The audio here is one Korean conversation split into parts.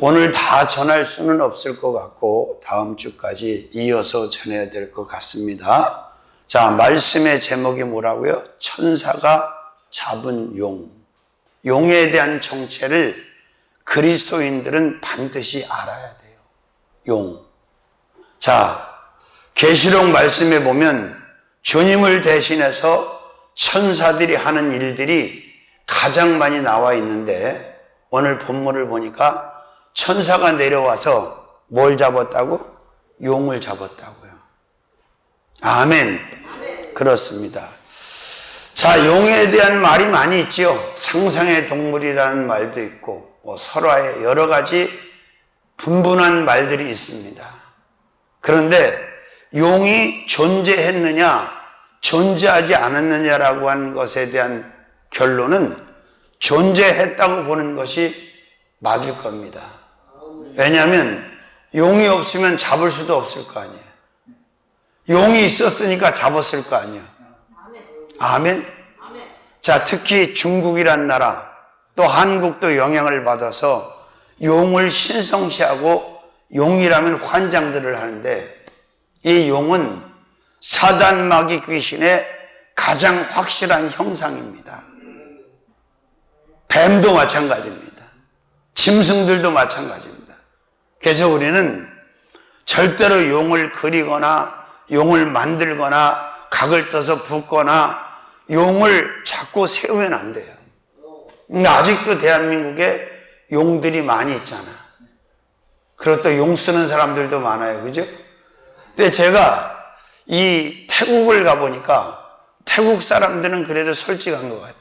오늘 다 전할 수는 없을 것 같고 다음 주까지 이어서 전해야 될 것 같습니다. 자, 말씀의 제목이 뭐라고요? 천사가 잡은 용. 용에 대한 정체를 그리스도인들은 반드시 알아야 돼요. 용. 자, 계시록 말씀에 보면 주님을 대신해서 천사들이 하는 일들이 가장 많이 나와 있는데 오늘 본문을 보니까 천사가 내려와서 뭘 잡았다고? 용을 잡았다고요. 아멘. 그렇습니다. 자, 용에 대한 말이 많이 있죠. 상상의 동물이라는 말도 있고 설화의 여러 가지 분분한 말들이 있습니다. 그런데 용이 존재했느냐 존재하지 않았느냐라고 하는 것에 대한 결론은 존재했다고 보는 것이 맞을 겁니다. 왜냐하면 용이 없으면 잡을 수도 없을 거 아니에요. 용이 있었으니까 잡았을 거 아니에요. 아멘. 자, 특히 중국이란 나라 또 한국도 영향을 받아서 용을 신성시하고 용이라면 환장들을 하는데 이 용은 사단 마귀 귀신의 가장 확실한 형상입니다. 뱀도 마찬가지입니다. 짐승들도 마찬가지입니다. 그래서 우리는 절대로 용을 그리거나 용을 만들거나 각을 떠서 붓거나 용을 자꾸 세우면 안 돼요. 근데 아직도 대한민국에 용들이 많이 있잖아. 그리고 또 용 쓰는 사람들도 많아요. 그죠? 근데 제가 이 태국을 가보니까 태국 사람들은 그래도 솔직한 것 같아.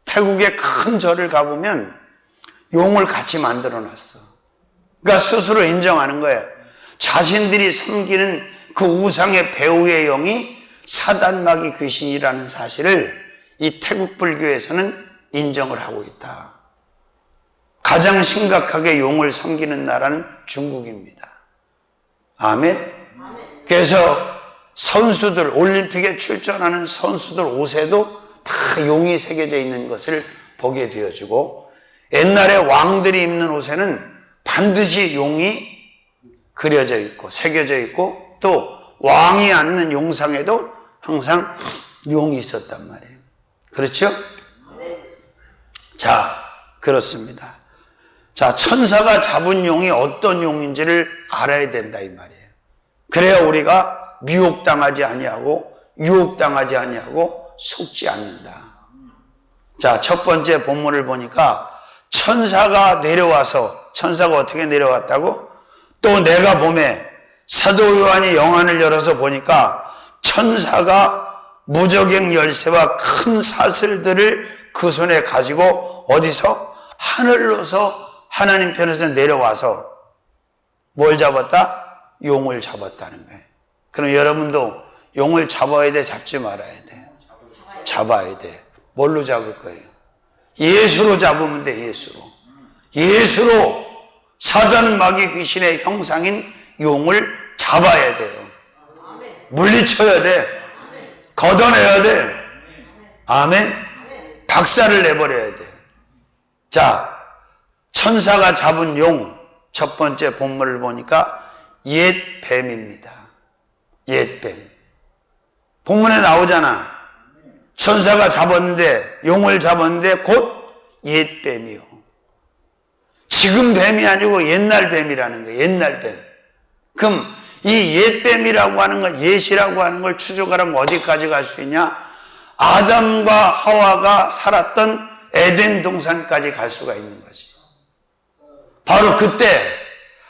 태국의 큰 절을 가보면 용을 같이 만들어 놨어. 그러니까 스스로 인정하는 거예요. 자신들이 섬기는 그 우상의 배우의 영이 사단 마귀 귀신이라는 사실을 이 태국 불교에서는 인정을 하고 있다. 가장 심각하게 용을 섬기는 나라는 중국입니다. 아멘. 그래서 선수들, 올림픽에 출전하는 선수들 옷에도 다 용이 새겨져 있는 것을 보게 되어지고 옛날에 왕들이 입는 옷에는 반드시 용이 그려져 있고 새겨져 있고 또 왕이 앉는 용상에도 항상 용이 있었단 말이에요. 그렇죠? 자, 그렇습니다. 자, 천사가 잡은 용이 어떤 용인지를 알아야 된다 이 말이에요. 그래야 우리가 미혹당하지 아니하고 유혹당하지 아니하고 속지 않는다. 자, 첫 번째 본문을 보니까 천사가 내려와서 천사가 어떻게 내려왔다고? 또 내가 봄에 사도 요한이 영안을 열어서 보니까 천사가 무저갱 열쇠와 큰 사슬들을 그 손에 가지고 어디서? 하늘로서 하나님 편에서 내려와서 뭘 잡았다? 용을 잡았다는 거예요. 그럼 여러분도 용을 잡아야 돼? 잡지 말아야 돼? 잡아야 돼. 뭘로 잡을 거예요? 예수로 잡으면 돼. 예수로 사단 마귀 귀신의 형상인 용을 잡아야 돼요. 물리쳐야 돼. 걷어내야 돼. 아멘. 박살을 내버려야 돼. 자, 천사가 잡은 용 첫 번째 본문을 보니까 옛 뱀입니다. 옛 뱀. 본문에 나오잖아. 천사가 잡았는데 용을 잡았는데 곧 옛 뱀이요. 지금 뱀이 아니고 옛날 뱀이라는 거예요. 옛날 뱀. 그럼 이 옛 뱀이라고 하는 건 옛이라고 하는 걸 추적하려면 어디까지 갈 수 있냐? 아담과 하와가 살았던 에덴 동산까지 갈 수가 있는 거지. 바로 그때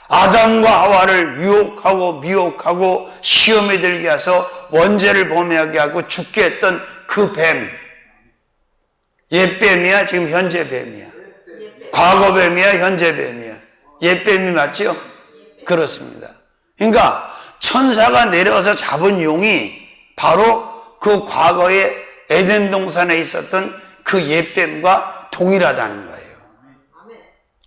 아담과 하와를 유혹하고 미혹하고 시험에 들게 해서 원죄를 범하게 하고 죽게 했던 그 뱀. 옛 뱀이야? 지금 현재 뱀이야? 과거 뱀이야? 현재 뱀이야? 옛 뱀이 맞죠? 그렇습니다. 그러니까 천사가 내려와서 잡은 용이 바로 그 과거에 에덴 동산에 있었던 그 옛 뱀과 동일하다는 거예요.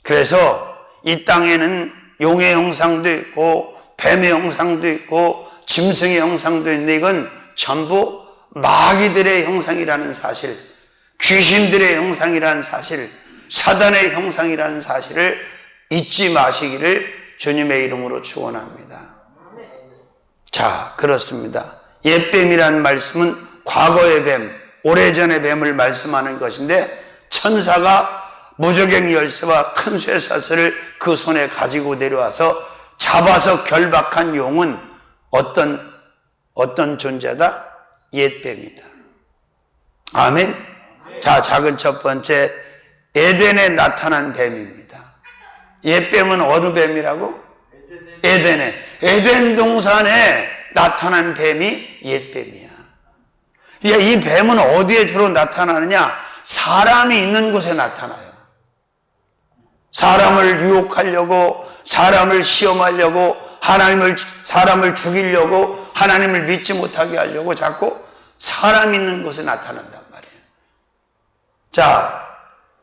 그래서 이 땅에는 용의 형상도 있고 뱀의 형상도 있고 짐승의 형상도 있는데 이건 전부 마귀들의 형상이라는 사실, 귀신들의 형상이라는 사실, 사단의 형상이라는 사실을 잊지 마시기를 주님의 이름으로 축원합니다. 자, 그렇습니다. 옛뱀이라는 말씀은 과거의 뱀, 오래전의 뱀을 말씀하는 것인데, 천사가 무저갱이 열쇠와 큰 쇠사슬을 그 손에 가지고 내려와서 잡아서 결박한 용은 어떤 존재다? 옛뱀이다. 아멘. 자, 작은 첫 번째, 에덴에 나타난 뱀입니다. 옛뱀은 어느 뱀이라고? 에덴 동산에 나타난 뱀이 옛뱀이야. 이 뱀은 어디에 주로 나타나느냐? 사람이 있는 곳에 나타나요. 사람을 유혹하려고, 사람을 시험하려고, 사람을 죽이려고, 하나님을 믿지 못하게 하려고 자꾸 사람 있는 곳에 나타난단 말이에요. 자,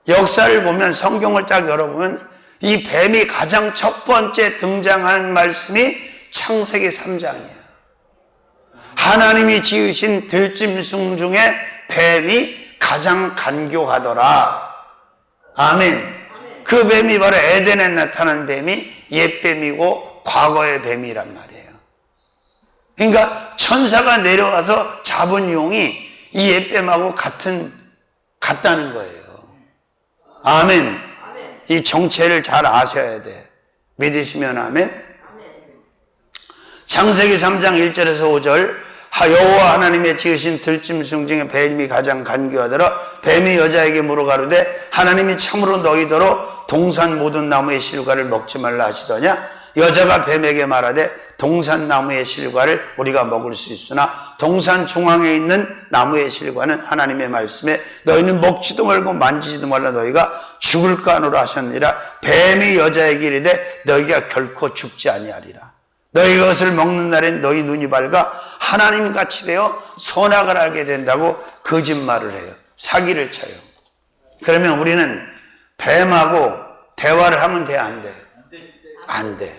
역사를 보면, 성경을 딱 열어보면 이 뱀이 가장 첫 번째 등장하는 말씀이 창세기 3장이에요. 하나님이 지으신 들짐승 중에 뱀이 가장 간교하더라. 아멘. 그 뱀이 바로 에덴에 나타난 뱀이 옛뱀이고 과거의 뱀이란 말이에요. 그러니까 천사가 내려와서 잡은 용이 이 옛뱀하고 같다는 거예요. 아멘. 이 정체를 잘 아셔야 돼. 믿으시면 아멘. 창세기 3장 1절에서 5절, 여호와 하나님의 지으신 들짐승 중에 뱀이 가장 간교하더라. 뱀이 여자에게 물어가로되 하나님이 참으로 너희더러 동산 모든 나무의 실과를 먹지 말라 하시더냐? 여자가 뱀에게 말하되 동산 나무의 실과를 우리가 먹을 수 있으나 동산 중앙에 있는 나무의 실과는 하나님의 말씀에 너희는 먹지도 말고 만지지도 말라 너희가 죽을까 하노라 하셨느니라. 뱀이 여자에게 이르되 너희가 결코 죽지 아니하리라. 너희가 그것을 먹는 날엔 너희 눈이 밝아 하나님같이 되어 선악을 알게 된다고 거짓말을 해요. 사기를 쳐요. 그러면 우리는 뱀하고 대화를 하면 돼, 안 돼? 안 돼.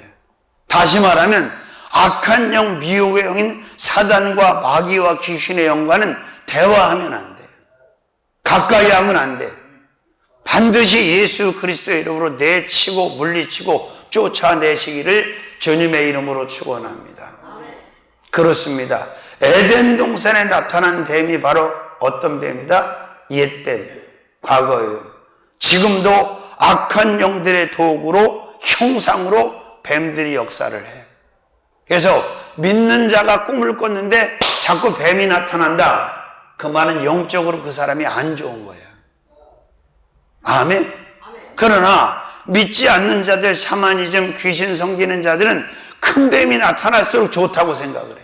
다시 말하면 악한 영, 미혹의 영인 사단과 마귀와 귀신의 영과는 대화하면 안 돼. 가까이 하면 안 돼. 반드시 예수 그리스도의 이름으로 내치고 물리치고 쫓아내시기를 주님의 이름으로 축원합니다. 그렇습니다. 에덴 동산에 나타난 뱀이 바로 어떤 뱀이다? 옛뱀, 과거예요. 지금도 악한 영들의 도구로, 형상으로 뱀들이 역사를 해. 그래서 믿는 자가 꿈을 꿨는데 자꾸 뱀이 나타난다. 그 말은 영적으로 그 사람이 안 좋은 거야. 아멘? 그러나 믿지 않는 자들, 샤머니즘, 귀신 섬기는 자들은 큰 뱀이 나타날수록 좋다고 생각을 해.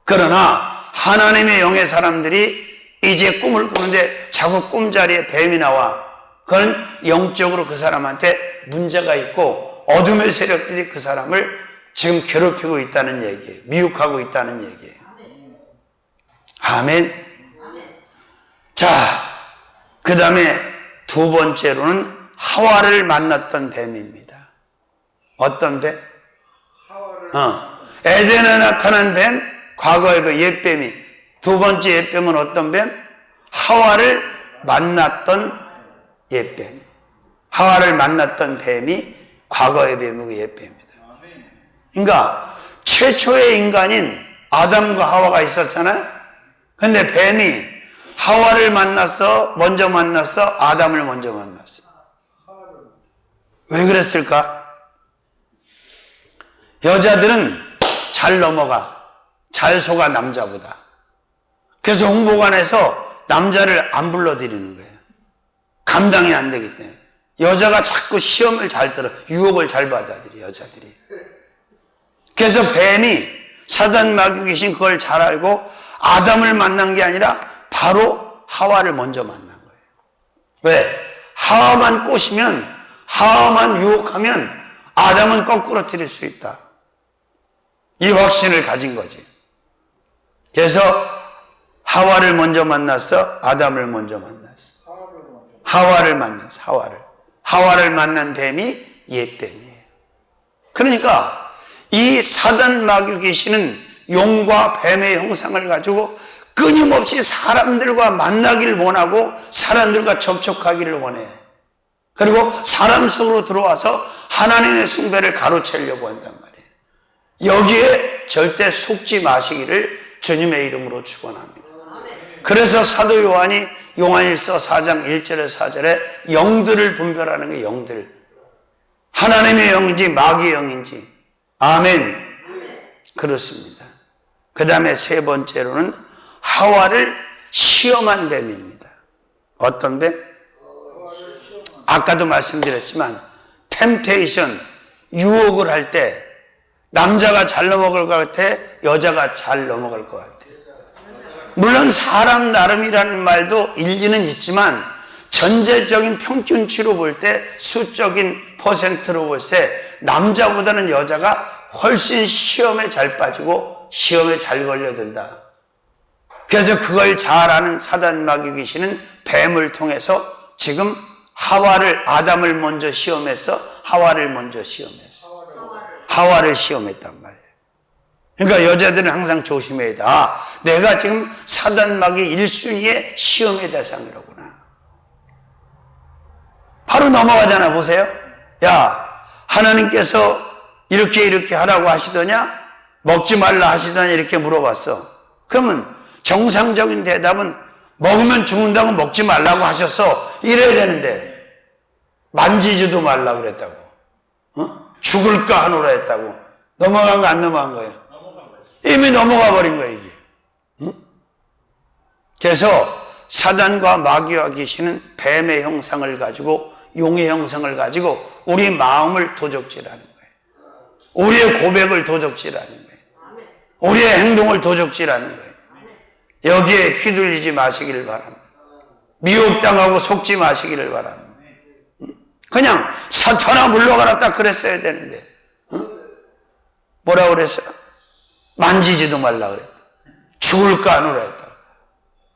그러나 하나님의 영의 사람들이 이제 꿈을 꾸는데 자꾸 꿈자리에 뱀이 나와. 그건 영적으로 그 사람한테 문제가 있고 어둠의 세력들이 그 사람을 지금 괴롭히고 있다는 얘기예요. 미혹하고 있다는 얘기예요. 아멘. 자, 그 다음에 두 번째로는 하와를 만났던 뱀입니다. 어떤 뱀? 에덴에 나타난 뱀, 과거의 뱀, 옛뱀이. 두 번째 옛뱀은 어떤 뱀? 하와를 만났던 옛뱀. 하와를 만났던 뱀이 과거의 뱀이고 옛뱀입니다. 그러니까 최초의 인간인 아담과 하와가 있었잖아요. 근데 뱀이 하와를 먼저 만났어? 아담을 먼저 만났어? 왜 그랬을까? 여자들은 잘 넘어가. 잘 속아 남자보다. 그래서 홍보관에서 남자를 안 불러들이는 거예요. 감당이 안 되기 때문에. 여자가 자꾸 시험을 잘 들어. 유혹을 잘 받아들여, 여자들이. 그래서 뱀이 사단 마귀 귀신 그걸 잘 알고 아담을 만난 게 아니라 바로 하와를 먼저 만난 거예요. 왜? 하와만 꼬시면, 하와만 유혹하면 아담은 거꾸로 들일 수 있다. 이 확신을 가진 거지. 그래서 하와를 먼저 만났어? 아담을 먼저 만났어? 하와를 만났어. 하와를 만난 뱀이 옛뱀이에요. 그러니까 이 사단 마귀 귀신은 용과 뱀의 형상을 가지고 끊임없이 사람들과 만나기를 원하고 사람들과 접촉하기를 원해. 그리고 사람 속으로 들어와서 하나님의 숭배를 가로채려고 한단 말이에요. 여기에 절대 속지 마시기를 주님의 이름으로 축원합니다. 그래서 사도 요한이 요한일서 4장 1절에서 4절에 영들을 분별하는 게 영들. 하나님의 영인지 마귀의 영인지. 아멘. 그렇습니다. 그 다음에 세 번째로는 하와를 시험한 뱀입니다. 어떤 뱀? 아까도 말씀드렸지만 템테이션, 유혹을 할 때 남자가 잘 넘어갈 것 같아, 여자가 잘 넘어갈 것 같아. 물론 사람 나름이라는 말도 일리는 있지만 전체적인 평균치로 볼 때 수적인 퍼센트로 볼 때 남자보다는 여자가 훨씬 시험에 잘 빠지고 시험에 잘 걸려든다. 그래서 그걸 잘 아는 사단 마귀 귀신은 뱀을 통해서 지금 아담을 먼저 시험했어. 하와를 먼저 시험했어. 하와를 시험했단 말이에요. 그러니까 여자들은 항상 조심해야 돼. 내가 지금 사단 마귀 1순위의 시험의 대상이라구나. 바로 넘어가잖아. 보세요. 야, 하나님께서 이렇게 하라고 하시더냐? 먹지 말라 하시더냐? 이렇게 물어봤어. 그러면 정상적인 대답은 먹으면 죽는다고 먹지 말라고 하셨어. 이래야 되는데 만지지도 말라 그랬다고. 죽을까 하노라 했다고. 넘어간 거 안 넘어간 거예요? 이미 넘어가 버린 거예요, 이게. 그래서 사단과 마귀와 귀신은 뱀의 형상을 가지고 용의 형상을 가지고 우리 마음을 도적질하는 거예요. 우리의 고백을 도적질하는 거예요. 우리의 행동을 도적질하는 거예요. 여기에 휘둘리지 마시기를 바랍니다. 미혹당하고 속지 마시기를 바랍니다. 그냥 사탄아 물러가라 딱 그랬어야 되는데 뭐라 그랬어요? 만지지도 말라 그랬다. 죽을까 하노라 했다.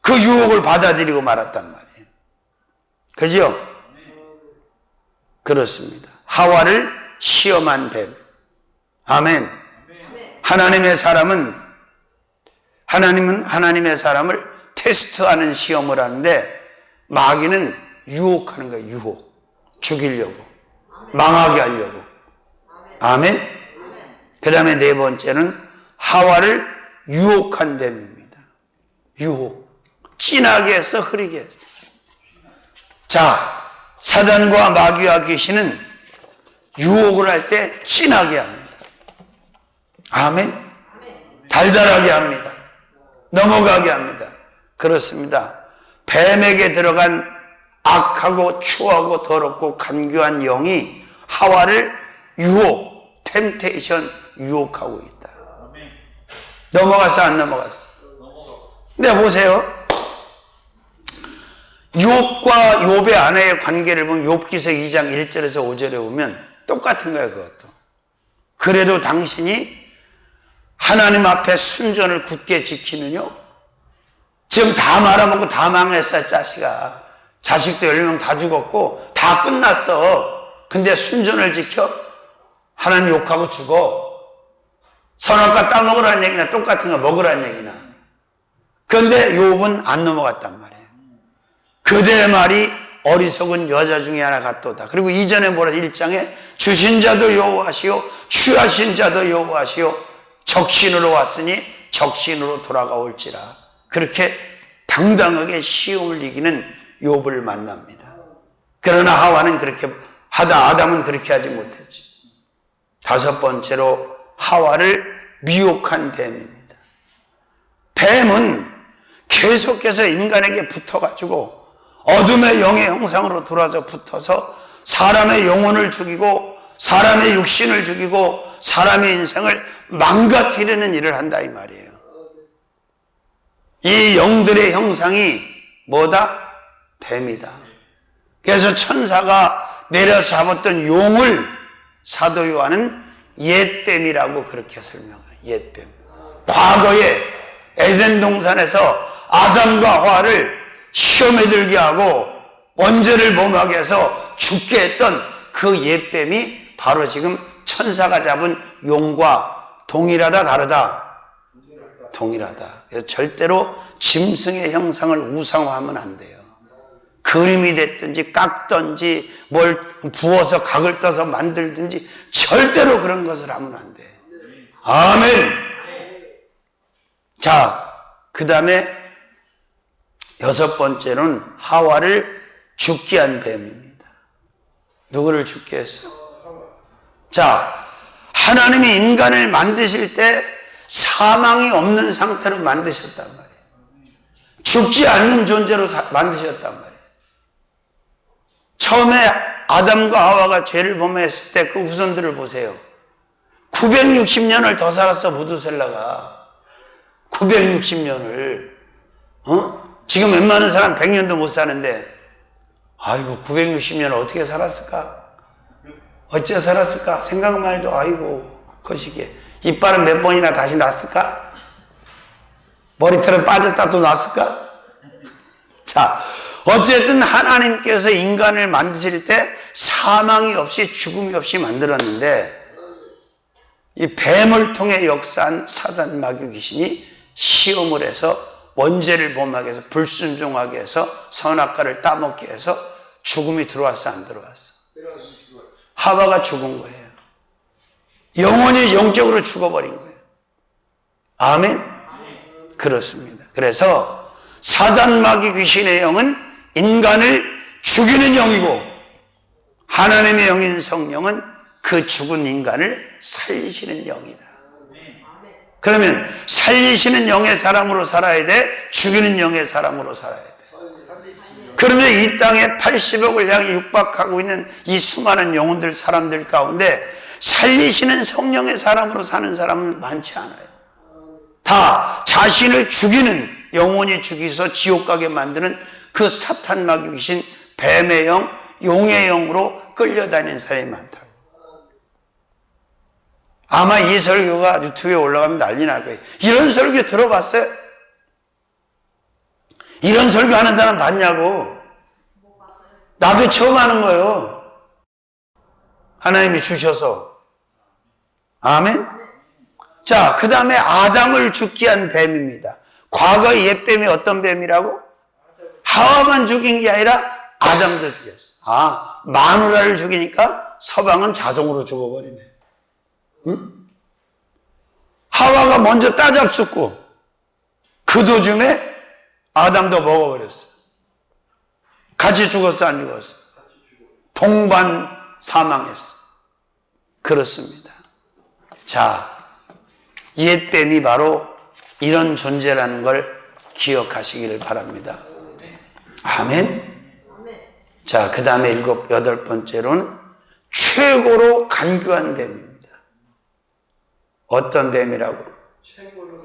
그 유혹을 받아들이고 말았단 말이에요. 그죠? 그렇습니다. 하와를 시험한 뱀. 아멘. 하나님은 하나님의 사람을 테스트하는 시험을 하는데 마귀는 유혹하는 거예요. 유혹. 죽이려고. 망하게 하려고. 아멘. 그 다음에 네 번째는 하와를 유혹한 뱀입니다. 유혹. 진하게 해서 흐리게 했어. 자, 사단과 마귀와 귀신은 유혹을 할 때 진하게 합니다. 아멘. 달달하게 합니다. 넘어가게 합니다. 그렇습니다. 뱀에게 들어간 악하고 추하고 더럽고 간교한 영이 하와를 유혹, 템테이션 유혹하고 있다. 넘어갔어 안 넘어갔어? 근데 보세요. 욥과 욥의 아내의 관계를 보면 욥기서 2장 1절에서 5절에 보면 똑같은 거예요. 그것도. 그래도 당신이 하나님 앞에 순전을 굳게 지키느냐? 지금 다 말아먹고 다 망했어. 자식아. 자식도 10명 다 죽었고 다 끝났어. 근데 순전을 지켜? 하나님 욕하고 죽어. 선악과 따먹으라는 얘기나 똑같은 거 먹으라는 얘기나. 그런데 욥은 안 넘어갔단 말이에요. 그대의 말이 어리석은 여자 중에 하나 같도다. 그리고 이전에 뭐라 1장에 주신 자도 여호와시오 취하신 자도 여호와시오 적신으로 왔으니 적신으로 돌아가올지라. 그렇게 당당하게 시험을 이기는 욥을 만납니다. 그러나 하와는 그렇게 하다 아담은 그렇게 하지 못했지. 다섯 번째로 하와를 미혹한 뱀입니다. 뱀은 계속해서 인간에게 붙어가지고 어둠의 영의 형상으로 들어와서 붙어서 사람의 영혼을 죽이고 사람의 육신을 죽이고 사람의 인생을 망가뜨리는 일을 한다 이 말이에요. 이 영들의 형상이 뭐다? 뱀이다. 그래서 천사가 내려 잡았던 용을 사도 요한은 옛뱀이라고 그렇게 설명해요. 옛뱀. 과거에 에덴 동산에서 아담과 하와를 시험에 들게 하고 원죄를 범하게 해서 죽게 했던 그 옛뱀이 바로 지금 천사가 잡은 용과 동일하다 다르다? 동일하다. 그래서 절대로 짐승의 형상을 우상화하면 안 돼요. 그림이 됐든지 깎든지 뭘 부어서 각을 떠서 만들든지 절대로 그런 것을 하면 안 돼. 아멘. 자, 그 다음에 6번째로는 하와를 죽게 한 뱀입니다. 누구를 죽게 했어요? 자, 하나님이 인간을 만드실 때 사망이 없는 상태로 만드셨단 말이에요. 죽지 않는 존재로 만드셨단 말이에요. 처음에 아담과 하와가 죄를 범했을 때 그 후손들을 보세요. 960년을 더 살았어, 무두셀라가. 960년을. 지금 웬만한 사람 100년도 못 사는데, 아이고, 960년을 어떻게 살았을까? 어째 살았을까? 생각만 해도, 아이고, 거시기에. 이빨은 몇 번이나 다시 났을까? 머리털은 빠졌다 또 났을까? 자, 어쨌든 하나님께서 인간을 만드실 때 사망이 없이 죽음이 없이 만들었는데, 이 뱀을 통해 역사한 사단 마귀 귀신이 시험을 해서 원죄를 범하게 해서 불순종하게 해서 선악과를 따먹게 해서 죽음이 들어왔어, 안 들어왔어? 하와가 죽은 거예요. 영원히 영적으로 죽어버린 거예요. 아멘? 그렇습니다. 그래서 사단 마귀 귀신의 영은 인간을 죽이는 영이고, 하나님의 영인 성령은 그 죽은 인간을 살리시는 영이다. 그러면 살리시는 영의 사람으로 살아야 돼? 죽이는 영의 사람으로 살아야 돼? 그러면 이 땅에 80억을 향해 육박하고 있는 이 수많은 영혼들, 사람들 가운데 살리시는 성령의 사람으로 사는 사람은 많지 않아요. 다 자신을 죽이는, 영원히 죽이서 지옥 가게 만드는 그 사탄 마귀 귀신, 뱀의 영, 용의 영으로 끌려다니는 사람이 많다. 아마 이 설교가 유튜브에 올라가면 난리 날 거예요. 이런 설교 들어봤어요? 이런 설교 하는 사람 봤냐고. 나도 처음 하는 거예요. 하나님이 주셔서. 아멘? 자, 그 다음에 아담을 죽게 한 뱀입니다. 과거의 옛 뱀이 어떤 뱀이라고? 하와만 죽인 게 아니라 아담도 죽였어. 아, 마누라를 죽이니까 서방은 자동으로 죽어버리네. 응? 하와가 먼저 따잡숫고 그 도중에 아담도 먹어버렸어. 같이 죽었어, 안 죽었어? 동반 사망했어. 그렇습니다. 자, 옛뱀이 바로 이런 존재라는 걸 기억하시기를 바랍니다. 아멘. 자, 그 다음에 8번째로는 최고로 간교한 뱀입니다. 어떤 뱀이라고?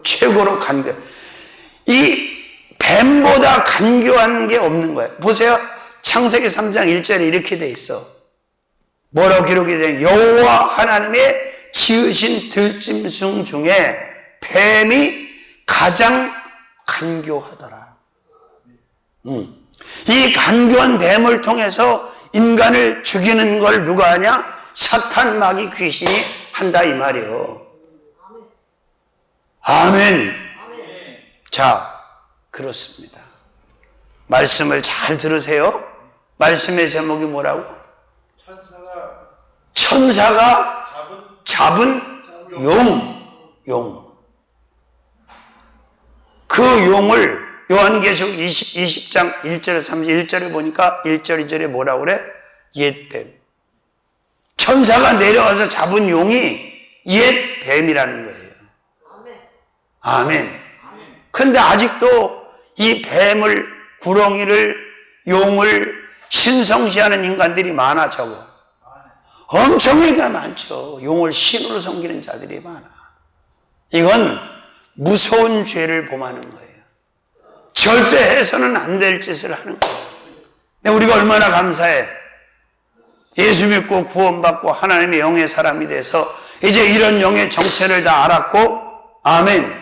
최고로 간교. 이 뱀보다 간교한 게 없는 거예요. 보세요. 창세기 3장 1절에 이렇게 돼 있어. 뭐라고 기록이 돼? 여호와 하나님의 지으신 들짐승 중에 뱀이 가장 간교하더라. 이 간교한 뱀을 통해서 인간을 죽이는 걸 누가 하냐? 사탄 마귀 귀신이 한다 이 말이에요. 아멘. 자, 그렇습니다. 말씀을 잘 들으세요. 말씀의 제목이 뭐라고? 천사가 잡은 용. 그 용을 요한계시록 20장 1절에 31절에 보니까 1절 2절에 뭐라고 그래? 옛뱀. 천사가 내려와서 잡은 용이 옛뱀이라는 거예요. 아멘. 근데 아직도 이 뱀을, 구렁이를, 용을 신성시하는 인간들이 많아, 저거. 엄청나게 많죠. 용을 신으로 섬기는 자들이 많아. 이건 무서운 죄를 범하는 거예요. 절대 해서는 안 될 짓을 하는 거예요. 근데 우리가 얼마나 감사해. 예수 믿고 구원받고 하나님의 영의 사람이 돼서 이제 이런 영의 정체를 다 알았고, 아멘.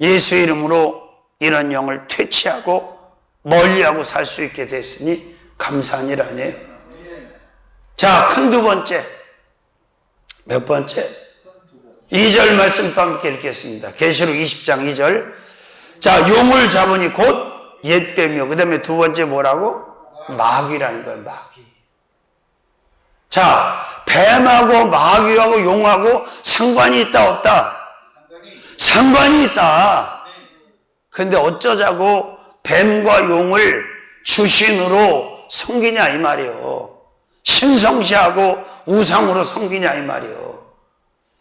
예수의 이름으로 이런 영을 퇴치하고 멀리하고 살 수 있게 됐으니 감사한 일 아니에요? 자, 큰 두 번째. 몇 번째? 2절 말씀 또 함께 읽겠습니다. 계시록 20장 2절. 자, 용을 잡으니 곧 옛뱀이요. 그 다음에 두 번째 뭐라고? 마귀라는 거예요. 마귀. 자, 뱀하고 마귀하고 용하고 상관이 있다 없다? 상관이 있다. 그런데 어쩌자고 뱀과 용을 주신으로 섬기냐 이 말이요. 신성시하고 우상으로 섬기냐 이 말이요.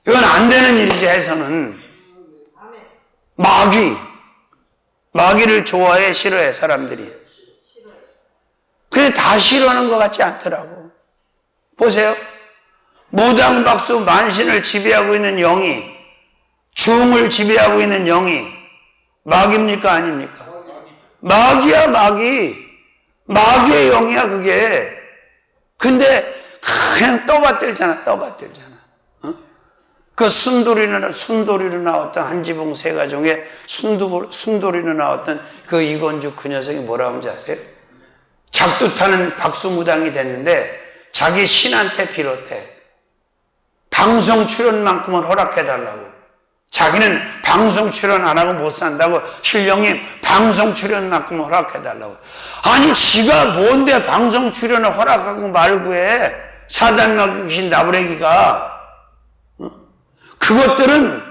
이건 안 되는 일이지 해서는. 마귀를 좋아해 싫어해 사람들이. 근데 다 싫어하는 것 같지 않더라고. 보세요. 무당박수 만신을 지배하고 있는 영이, 중을 지배하고 있는 영이 마귀입니까 아닙니까? 마귀야 마귀. 마귀의 영이야 그게. 근데 그냥 떠받들잖아. 그 순돌이로 나왔던 한지붕 세 가정에 순돌이로 나왔던 그 이건주 그 녀석이 뭐라고 하는지 아세요? 작두 타는 박수무당이 됐는데 자기 신한테 빌었대. 방송 출연만큼은 허락해달라고. 자기는 방송 출연 안 하고 못 산다고. 신령님 방송 출연만큼은 허락해달라고. 아니 지가 뭔데 방송 출연을 허락하고 말고 해. 사단마귀 귀신 나부레기가. 그것들은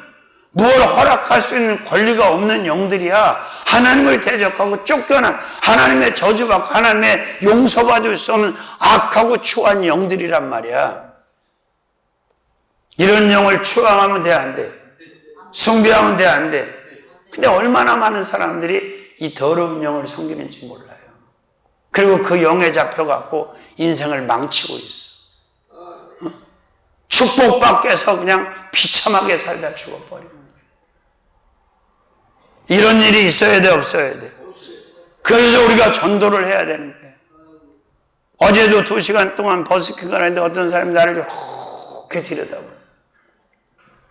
뭘 허락할 수 있는 권리가 없는 영들이야. 하나님을 대적하고 쫓겨난, 하나님의 저주받고 하나님의 용서받을 수 없는 악하고 추한 영들이란 말이야. 이런 영을 추앙하면 돼, 안 돼? 숭배하면 돼, 안 돼? 근데 얼마나 많은 사람들이 이 더러운 영을 섬기는지 몰라요. 그리고 그 영에 잡혀갖고 인생을 망치고 있어. 축복받기 위해서 그냥 비참하게 살다 죽어버리는 거예요. 이런 일이 있어야 돼, 없어야 돼? 그래서 우리가 전도를 해야 되는 거예요. 어제도 2시간 동안 버스킹을 했는데 어떤 사람이 나를 이렇게 들여다보고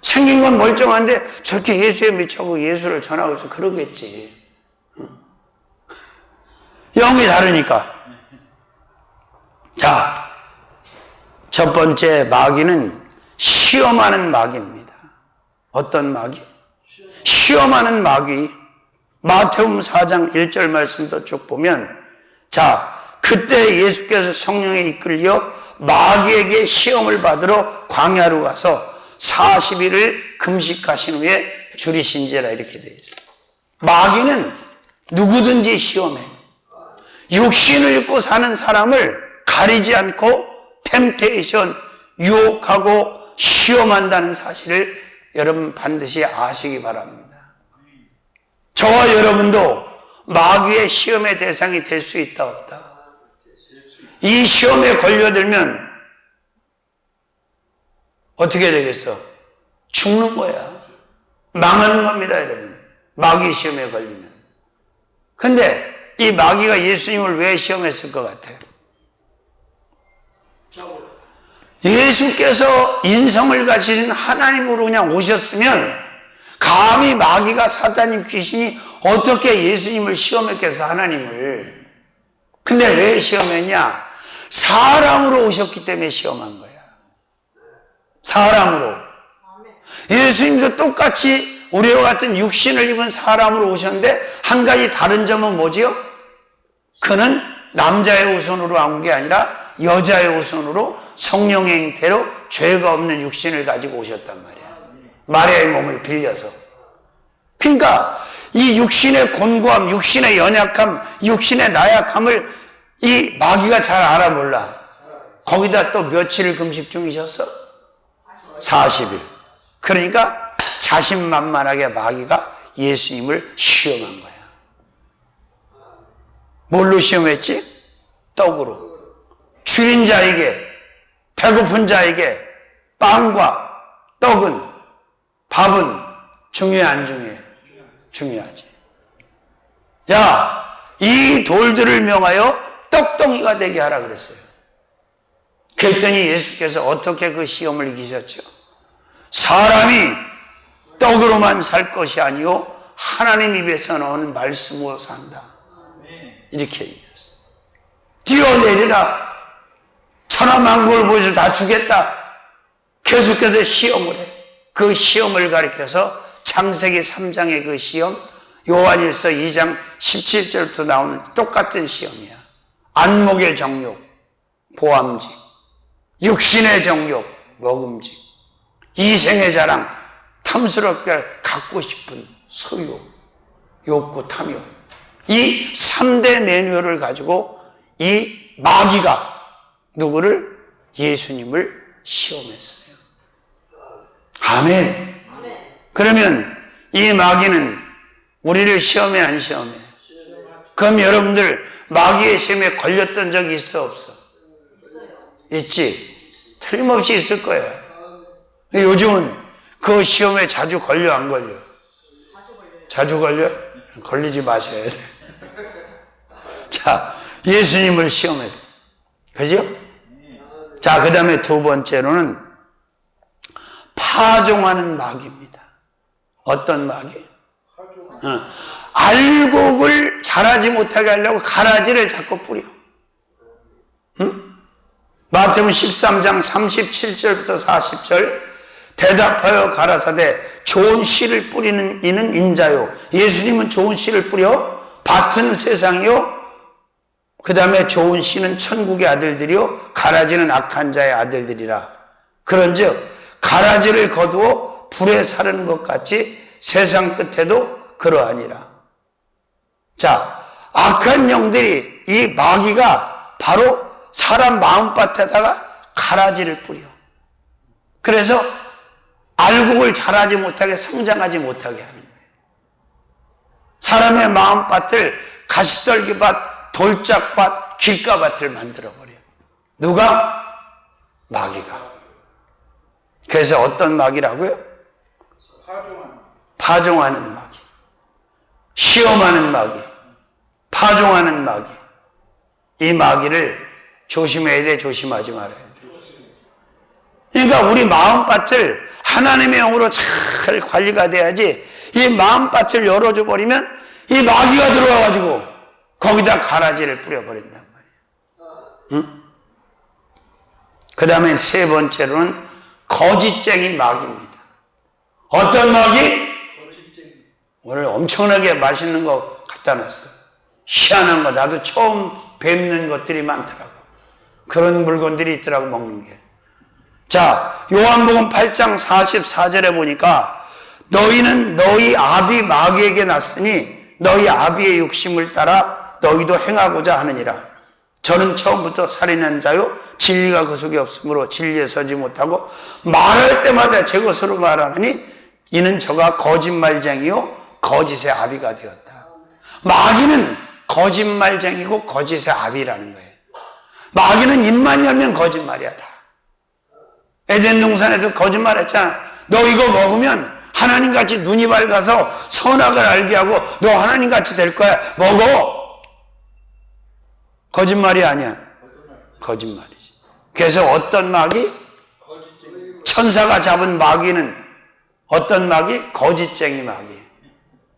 생긴 건 멀쩡한데 저렇게 예수에 미쳐고 예수를 전하고 있어. 그러겠지. 영이 다르니까. 자, 첫 번째 마귀는 시험하는 마귀입니다. 어떤 마귀? 시험하는 마귀. 마태복음 4장 1절 말씀도 쭉 보면, 자, 그때 예수께서 성령에 이끌려 마귀에게 시험을 받으러 광야로 가서 40일을 금식하신 후에 줄이신지라 이렇게 되어 있어요. 마귀는 누구든지 시험해. 육신을 입고 사는 사람을 가리지 않고 템테이션, 유혹하고 시험한다는 사실을 여러분 반드시 아시기 바랍니다. 저와 여러분도 마귀의 시험의 대상이 될 수 있다 없다? 이 시험에 걸려들면 어떻게 되겠어? 죽는 거야. 망하는 겁니다, 여러분. 마귀 시험에 걸리면. 근데 이 마귀가 예수님을 왜 시험했을 것 같아요? 예수께서 인성을 가지신 하나님으로 그냥 오셨으면 감히 마귀가 사탄님 귀신이 어떻게 예수님을 시험했겠어, 하나님을. 근데 왜 시험했냐? 사람으로 오셨기 때문에 시험한 거야. 사람으로. 예수님도 똑같이 우리와 같은 육신을 입은 사람으로 오셨는데 한 가지 다른 점은 뭐지요? 그는 남자의 후손으로 온 게 아니라 여자의 후손으로 성령의 형태로 죄가 없는 육신을 가지고 오셨단 말이야. 마리아의 몸을 빌려서. 그러니까 이 육신의 곤고함, 육신의 연약함, 육신의 나약함을 이 마귀가 잘 알아 몰라. 거기다 또 며칠을 금식 중이셨어? 40일. 그러니까 자신만만하게 마귀가 예수님을 시험한 거야. 뭘로 시험했지? 떡으로. 줄인 자에게, 배고픈 자에게 빵과 떡은, 밥은 중요해 안 중요해? 중요하지. 야, 이 돌들을 명하여 떡덩이가 되게 하라 그랬어요. 그랬더니 예수께서 어떻게 그 시험을 이기셨죠? 사람이 떡으로만 살 것이 아니요 하나님 입에서 나오는 말씀으로 산다. 이렇게 얘기했어요. 뛰어내리라. 천하만국을 보여서 다 주겠다. 계속해서 시험을 해. 그 시험을 가리켜서 창세기 3장의 그 시험, 요한일서 2장 17절부터 나오는 똑같은 시험이야. 안목의 정욕, 보암직, 육신의 정욕, 먹음직, 이생의 자랑, 탐스럽게 갖고 싶은 소유, 욕구, 탐욕. 이 3대 매뉴얼을 가지고 이 마귀가 누구를? 예수님을 시험했어요. 아멘. 그러면 이 마귀는 우리를 시험해 안 시험해? 그럼 여러분들 마귀의 시험에 걸렸던 적이 있어 없어? 있지. 틀림없이 있을 거야. 요즘은 그 시험에 자주 걸려 안 걸려? 자주 걸려? 걸리지 마셔야 돼. 자, 예수님을 시험했어. 그죠? 자, 그 다음에 두 번째로는 파종하는 마귀입니다. 어떤 마귀? 알곡을 자라지 못하게 하려고 가라지를 자꾸 뿌려. 응? 마태복음 13장 37절부터 40절. 대답하여 가라사대 좋은 씨를 뿌리는 이는 인자요. 예수님은 좋은 씨를 뿌려 밭은 세상이요, 그 다음에 좋은 씨는 천국의 아들들이요, 가라지는 악한 자의 아들들이라. 그런즉 가라지를 거두어 불에 사르는 것 같이 세상 끝에도 그러하니라. 자, 악한 영들이, 이 마귀가 바로 사람 마음밭에다가 가라지를 뿌려. 그래서 알곡을 자라지 못하게, 성장하지 못하게 하는 거예요. 사람의 마음밭을 가시떨기밭, 돌짝밭, 길가밭을 만들어버려요. 누가? 마귀가. 그래서 어떤 마귀라고요? 파종하는 마귀. 시험하는 마귀. 파종하는 마귀. 이 마귀를 조심해야 돼, 조심하지 말아야 돼. 그러니까 우리 마음밭을 하나님의 영으로 잘 관리가 돼야지, 이 마음밭을 열어줘 버리면 이 마귀가 들어와가지고 거기다 가라지를 뿌려버린단 말이에요. 응? 그 다음에 세 번째로는 거짓쟁이 마귀입니다. 어떤 마귀? 오늘 엄청나게 맛있는 거 갖다 놨어. 희한한 거, 나도 처음 뵙는 것들이 많더라고. 그런 물건들이 있더라고, 먹는 게. 자, 요한복음 8장 44절에 보니까 너희는 너희 아비 마귀에게 났으니 너희 아비의 욕심을 따라 너희도 행하고자 하느니라. 저는 처음부터 살인한 자요, 진리가 그 속에 없으므로 진리에 서지 못하고 말할 때마다 제 것으로 말하느니 이는 저가 거짓말쟁이요 거짓의 아비가 되었다. 마귀는 거짓말쟁이고 거짓의 아비라는 거예요. 마귀는 입만 열면 거짓말이야, 다. 에덴 동산에서 거짓말했잖아. 너 이거 먹으면 하나님같이 눈이 밝아서 선악을 알게 하고 너 하나님같이 될 거야. 먹어. 거짓말이 아니야. 거짓말이지. 그래서 어떤 마귀? 천사가 잡은 마귀는 어떤 마귀? 거짓쟁이 마귀.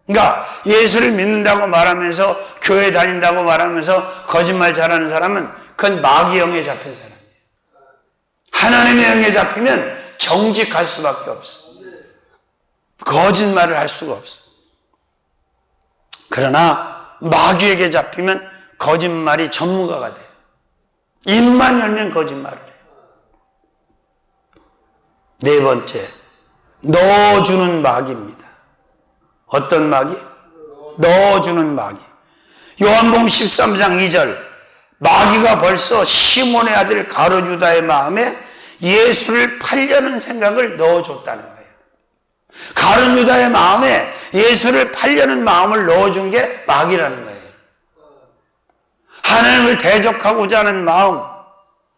그러니까 예수를 믿는다고 말하면서 교회 다닌다고 말하면서 거짓말 잘하는 사람은 그건 마귀 영에 잡힌 사람이에요. 하나님의 영에 잡히면 정직할 수밖에 없어. 거짓말을 할 수가 없어. 그러나 마귀에게 잡히면 거짓말이 전문가가 돼요. 입만 열면 거짓말을 해요. 네 번째, 넣어주는 마귀입니다. 어떤 마귀? 넣어주는 마귀. 요한복음 13장 2절, 마귀가 벌써 시몬의 아들 가룟유다의 마음에 예수를 팔려는 생각을 넣어줬다는 거예요. 가룟유다의 마음에 예수를 팔려는 마음을 넣어준 게 마귀라는 거예요. 하나님을 대적하고자 하는 마음,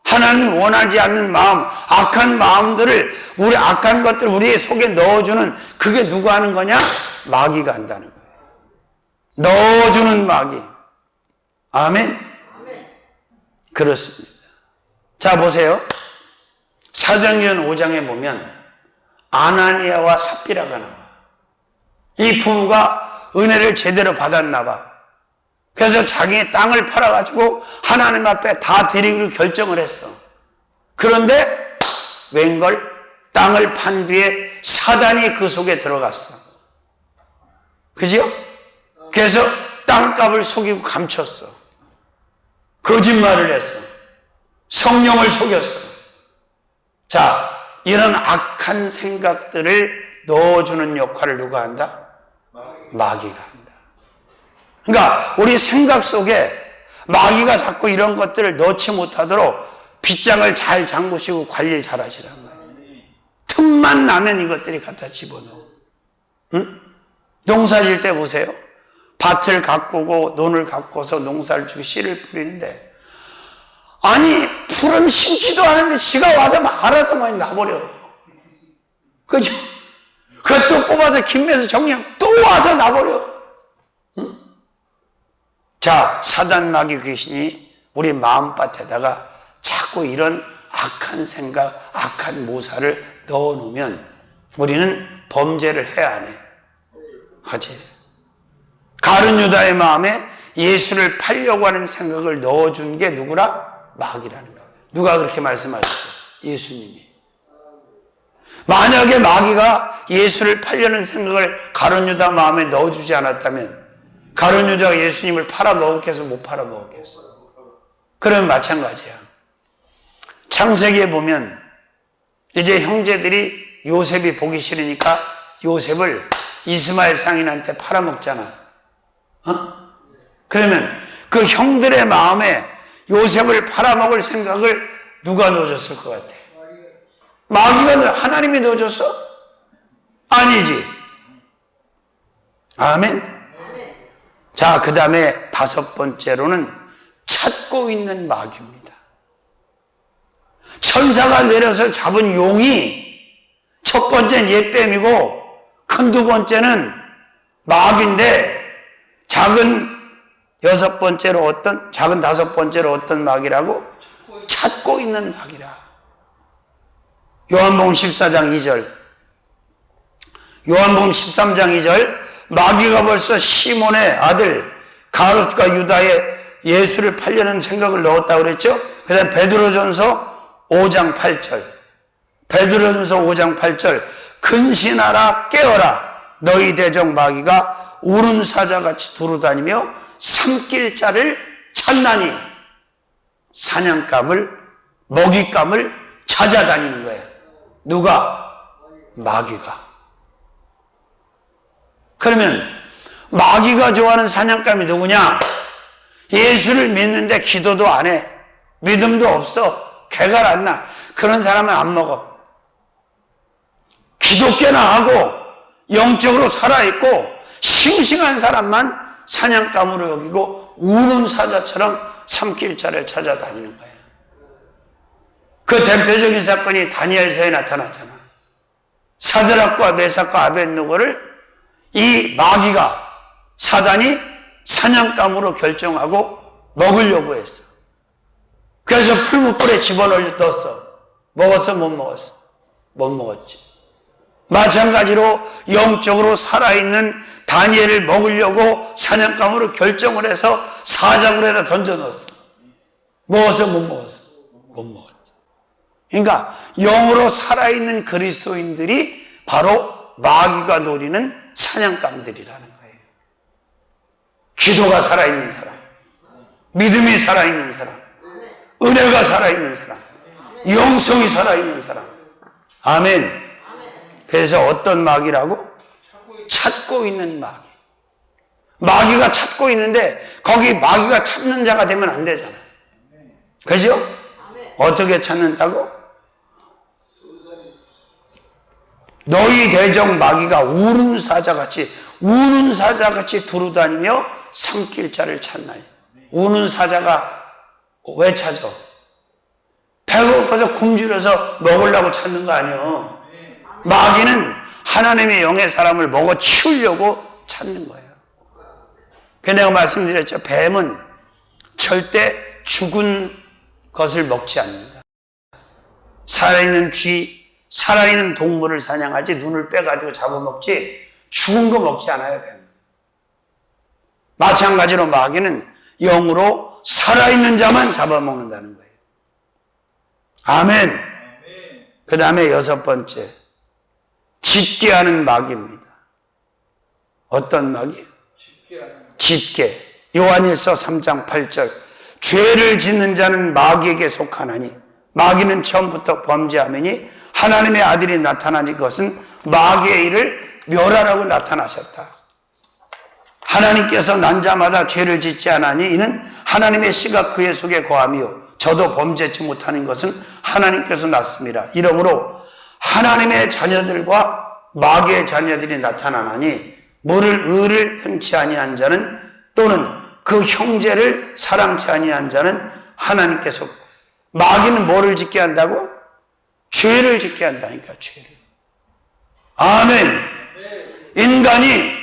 하나님이 원하지 않는 마음, 악한 마음들을, 우리 악한 것들 우리의 속에 넣어주는, 그게 누가 하는 거냐? 마귀가 한다는 거예요. 넣어주는 마귀. 아멘? 그렇습니다. 자, 보세요. 사도행전 5장에 보면 아나니아와 삽비라가 나와. 이 부부가 은혜를 제대로 받았나 봐. 그래서 자기의 땅을 팔아가지고 하나님 앞에 다 드리기로 결정을 했어. 그런데 웬걸, 땅을 판 뒤에 사단이 그 속에 들어갔어. 그죠? 그래서 땅값을 속이고 감췄어. 거짓말을 했어. 성령을 속였어. 자, 이런 악한 생각들을 넣어주는 역할을 누가 한다? 마귀가 한다. 그러니까 우리 생각 속에 마귀가 자꾸 이런 것들을 넣지 못하도록 빗장을 잘 잠그시고 관리를 잘 하시란 말이에요. 틈만 나면 이것들이 갖다 집어넣어. 응? 농사 질 때 보세요. 밭을 가꾸고 논을 가꿔서 농사를 주고 씨를 뿌리는데, 아니 풀은 심지도 않은데 지가 와서 막 알아서 많이 나버려. 그죠? 그것도 뽑아서 김매서 정령 또 와서 나버려. 응? 자, 사단 마귀 귀신이 우리 마음밭에다가 자꾸 이런 악한 생각, 악한 모사를 넣어놓으면 우리는 범죄를 해야 안 해? 하지. 가룟 유다의 마음에 예수를 팔려고 하는 생각을 넣어준 게 누구라? 마귀라는 거예요. 누가 그렇게 말씀하셨어요? 예수님이. 만약에 마귀가 예수를 팔려는 생각을 가룟 유다 마음에 넣어주지 않았다면 가룟 유다가 예수님을 팔아먹었겠어? 못 팔아먹었겠어? 그러면 마찬가지야. 창세기에 보면 이제 형제들이 요셉이 보기 싫으니까 요셉을 이스마엘 상인한테 팔아먹잖아. 어? 그러면 그 형들의 마음에 요셉을 팔아먹을 생각을 누가 넣어줬을 것 같아? 마귀가, 하나님이 넣어줬어? 아니지. 아멘. 자, 그 다음에 다섯 번째로는 찾고 있는 마귀입니다. 천사가 내려서 잡은 용이 첫 번째는 옛뱀이고 큰 두 번째는 마귀인데, 작은 여섯 번째로 어떤, 작은 다섯 번째로 어떤 마귀라고? 찾고 있는 마귀라. 요한복음 14장 2절, 요한복음 13장 2절, 마귀가 벌써 시몬의 아들 가룟과 유다의 예수를 팔려는 생각을 넣었다고 그랬죠. 그 다음에 베드로전서 5장 8절, 베드로전서 5장 8절, 근신하라 깨어라 너희 대적 마귀가 우는 사자같이 두루다니며 삼킬 자를 찾나니. 사냥감을, 먹잇감을 찾아다니는 거예요. 누가? 마귀가. 그러면 마귀가 좋아하는 사냥감이 누구냐? 예수를 믿는데 기도도 안 해, 믿음도 없어, 개가 안 나, 그런 사람은 안 먹어. 기독교나 하고 영적으로 살아있고 싱싱한 사람만 사냥감으로 여기고 우는 사자처럼 삼킬 자를 찾아다니는 거예요. 그 대표적인 사건이 다니엘서에 나타났잖아. 사드락과 메삭과 아벳느고를 이 마귀가, 사단이 사냥감으로 결정하고 먹으려고 했어. 그래서 풀무불에 집어넣었어. 먹었어? 못 먹었어? 못 먹었지. 마찬가지로 영적으로 살아있는 다니엘을 먹으려고 사냥감으로 결정을 해서 사자굴에다 던져 넣었어. 먹었어? 못 먹었어? 못 먹었지. 그러니까 영으로 살아있는 그리스도인들이 바로 마귀가 노리는 사냥감들이라는 거예요. 기도가 살아있는 사람, 믿음이 살아있는 사람, 은혜가 살아있는 사람, 영성이 살아있는 사람. 아멘. 그래서 어떤 마귀라고? 찾고 있는 마귀. 마귀가 찾고 있는데 거기 마귀가 찾는 자가 되면 안 되잖아. 그죠? 어떻게 찾는다고? 너희 대적 마귀가 우는 사자같이 두루다니며 삼킬 자를 찾나니. 우는 사자가 왜 찾아? 배고파서 굶주려서 먹으려고 찾는 거 아니에요. 마귀는 하나님의 영의 사람을 먹어 치우려고 찾는 거예요. 그래서 내가 말씀드렸죠. 뱀은 절대 죽은 것을 먹지 않는다. 살아있는 쥐, 살아있는 동물을 사냥하지 눈을 빼가지고 잡아먹지 죽은 거 먹지 않아요. 뱀은. 마찬가지로 마귀는 영으로 살아있는 자만 잡아먹는다는 거예요. 아멘. 그 다음에 여섯 번째, 짖게 하는 마귀입니다. 어떤 마귀? 짓게. 요한일서 3장 8절. 죄를 짓는 자는 마귀에게 속하나니 마귀는 처음부터 범죄하매니 하나님의 아들이 나타나니 것은 마귀의 일을 멸하라고 나타나셨다. 하나님께서 난 자마다 죄를 짓지 않으니 이는 하나님의 씨가 그의 속에 거하며 저도 범죄치 못하는 것은 하나님께서 났습니다. 이러므로 하나님의 자녀들과 마귀의 자녀들이 나타나나니 물을 의를 행치 아니한 자는 또는 그 형제를 사랑치 아니한 자는 하나님께서. 마귀는 뭐를 짓게 한다고? 죄를 짓게 한다니까, 죄를. 아멘. 인간이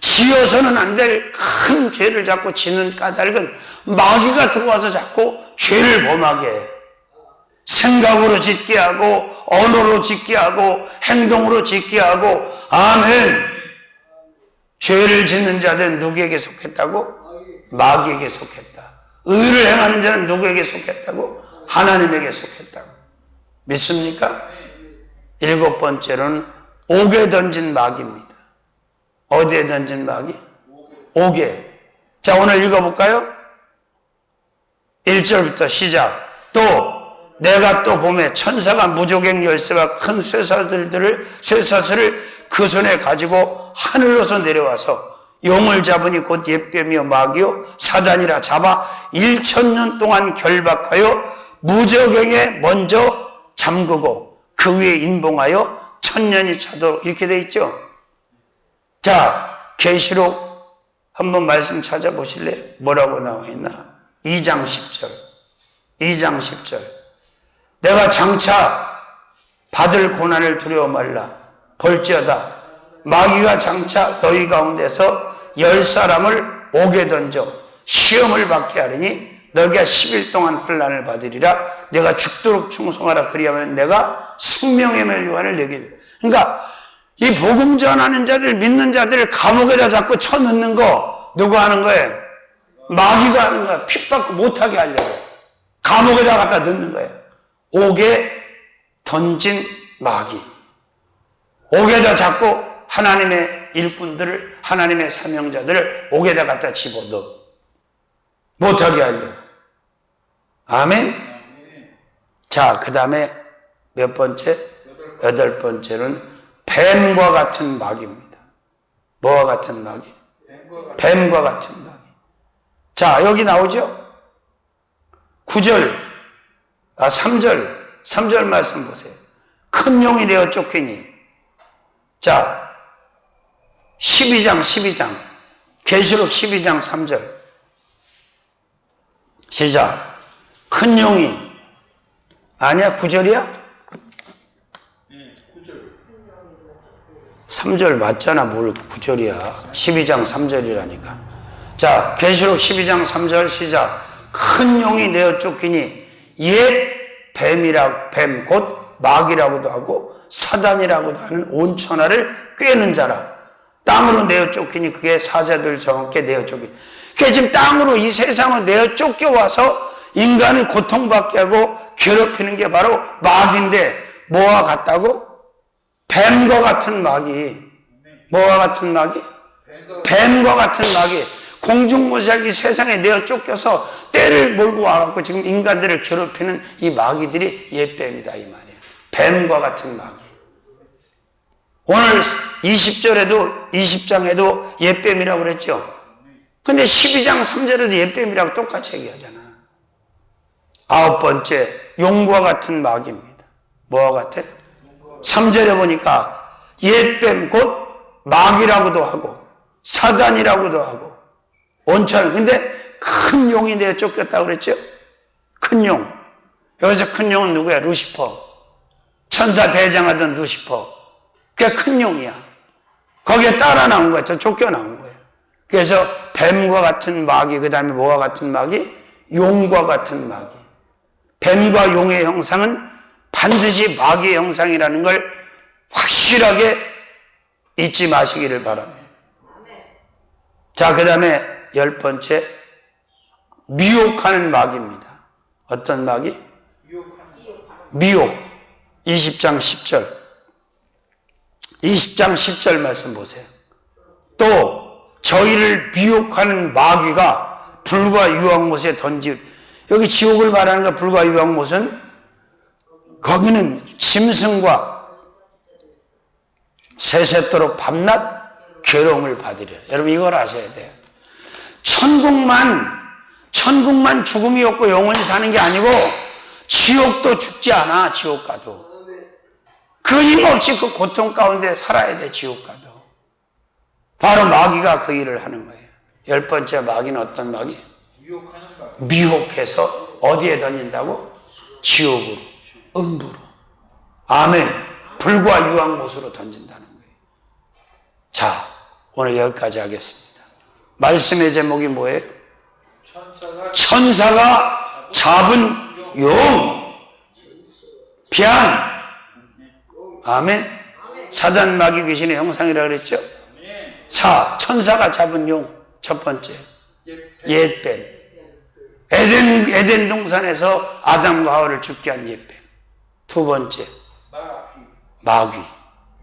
지어서는 안 될 큰 죄를 자꾸 짓는 까닭은 마귀가 들어와서 자꾸 죄를 범하게 해. 생각으로 짓게 하고 언어로 짓게 하고 행동으로 짓게 하고. 아멘. 죄를 짓는 자들은 누구에게 속했다고? 마귀에게 속했다. 의를 행하는 자는 누구에게 속했다고? 하나님에게 속했다고. 믿습니까? 7번째로는 옥에 던진 마귀입니다. 어디에 던진 마귀? 옥에. 자, 오늘 읽어볼까요? 1절부터 시작. 또 내가 또 봄에 천사가 무조갱 열쇠와 큰 쇠사슬을 그 손에 가지고 하늘로서 내려와서 용을 잡으니 곧 옛뱀이요 마귀요 사단이라 잡아 1000년 동안 결박하여 무저갱에 먼저 잠그고 그 위에 인봉하여 1000년이 차도록. 이렇게 돼 있죠. 자, 계시록 한번 말씀 찾아보실래요? 뭐라고 나와 있나? 2장 10절. 2장 10절. 내가 장차 받을 고난을 두려워 말라. 볼지어다 마귀가 장차 너희 가운데서 10사람을 옥에 던져 시험을 받게 하리니 너희가 10일 동안 환난을 받으리라. 내가 죽도록 충성하라. 그리하면 내가 생명의 멸류관을 내게 돼. 그러니까 이 복음 전하는 자들, 믿는 자들을 감옥에다 자꾸 쳐넣는 거 누가 하는 거예요? 마귀가 하는 거야. 핍박 못하게 하려고 감옥에다 갖다 넣는 거예요. 옥에 던진 마귀. 옥에다 자꾸 하나님의 일꾼들을, 하나님의 사명자들을 옥에다 갖다 집어넣어. 못하게 하려고. 아멘? 자, 그 다음에 몇 번째? 8번째는 뱀과 같은 마귀입니다. 뭐와 같은 마귀? 뱀과 같은 마귀. 자, 여기 나오죠? 3절 말씀 보세요. 큰 용이 되어 쫓기니. 자, 12장. 계시록 12장 3절. 시작. 큰 용이. 아니야, 9절이야? 3절 맞잖아. 뭘 9절이야. 12장 3절이라니까. 자, 계시록 12장 3절 시작. 큰 용이 내어 쫓기니 옛 뱀 곧 마귀라고도 하고 사단이라고도 하는 온천하를 꿰는 자라. 땅으로 내어 쫓기니 그의 사자들 정확히 내어 쫓기니. 그게 지금 땅으로 이 세상으로 내어 쫓겨와서 인간을 고통받게 하고 괴롭히는 게 바로 마귀인데 뭐와 같다고? 뱀과 같은 마귀. 뭐와 같은 마귀? 뱀과 같은 마귀. 공중무지하게 세상에 내어 쫓겨서 때를 몰고 와갖고 지금 인간들을 괴롭히는 이 마귀들이 옛뱀이다 이 말이야. 뱀과 같은 마귀. 오늘 20절에도 20장에도 옛뱀이라고 그랬죠. 근데 12장 3절에도 옛뱀이라고 똑같이 얘기하잖아. 9번째, 용과 같은 마귀입니다. 뭐와 같아? 3절에 보니까 옛뱀 곧 마귀라고도 하고 사단이라고도 하고 온천. 근데 큰 용이 내어 쫓겼다고 그랬죠? 큰 용. 여기서 큰 용은 누구야? 루시퍼. 천사 대장하던 루시퍼. 그게 큰 용이야. 거기에 따라 나온 거야. 쫓겨 나온 거예요. 그래서 뱀과 같은 마귀, 그 다음에 뭐와 같은 마귀? 용과 같은 마귀. 뱀과 용의 형상은 반드시 마귀의 형상이라는 걸 확실하게 잊지 마시기를 바랍니다. 자, 그 다음에 10번째, 미혹하는 마귀입니다. 어떤 마귀? 미혹. 20장 10절. 20장 10절 말씀 보세요. 또 저희를 미혹하는 마귀가 불과 유황못에 여기 지옥을 말하는 거 불과 유황못은 거기는 짐승과 새새도록 밤낮 괴로움을 받으려. 여러분 이걸 아셔야 돼요. 천국만 죽음이 없고 영원히 사는 게 아니고 지옥도 죽지 않아. 지옥 가도 끊임없이 그 고통 가운데 살아야 돼. 지옥 가도. 바로 마귀가 그 일을 하는 거예요. 10번째 마귀는 어떤 마귀? 미혹해서 어디에 던진다고? 지옥으로, 음부로. 아멘. 불과 유황못으로 던진다는 거예요. 자, 오늘 여기까지 하겠습니다. 말씀의 제목이 뭐예요? 천사가 잡은 용, 뱀. 아멘. 사단 마귀 귀신의 형상이라고 그랬죠? 천사가 잡은 용. 첫 번째, 옛뱀. 에덴 동산에서 아담과 하와를 죽게 한 옛뱀. 두 번째,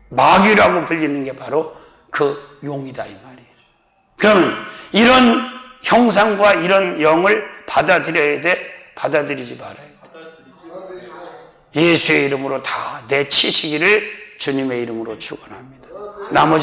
마귀라고 불리는 게 바로 그 용이다 이 말이에요. 그러면 이런 형상과 이런 영을 받아들여야 돼? 받아들이지 말아야 돼? 예수의 이름으로 다 내치시기를 주님의 이름으로 축원합니다. 나머지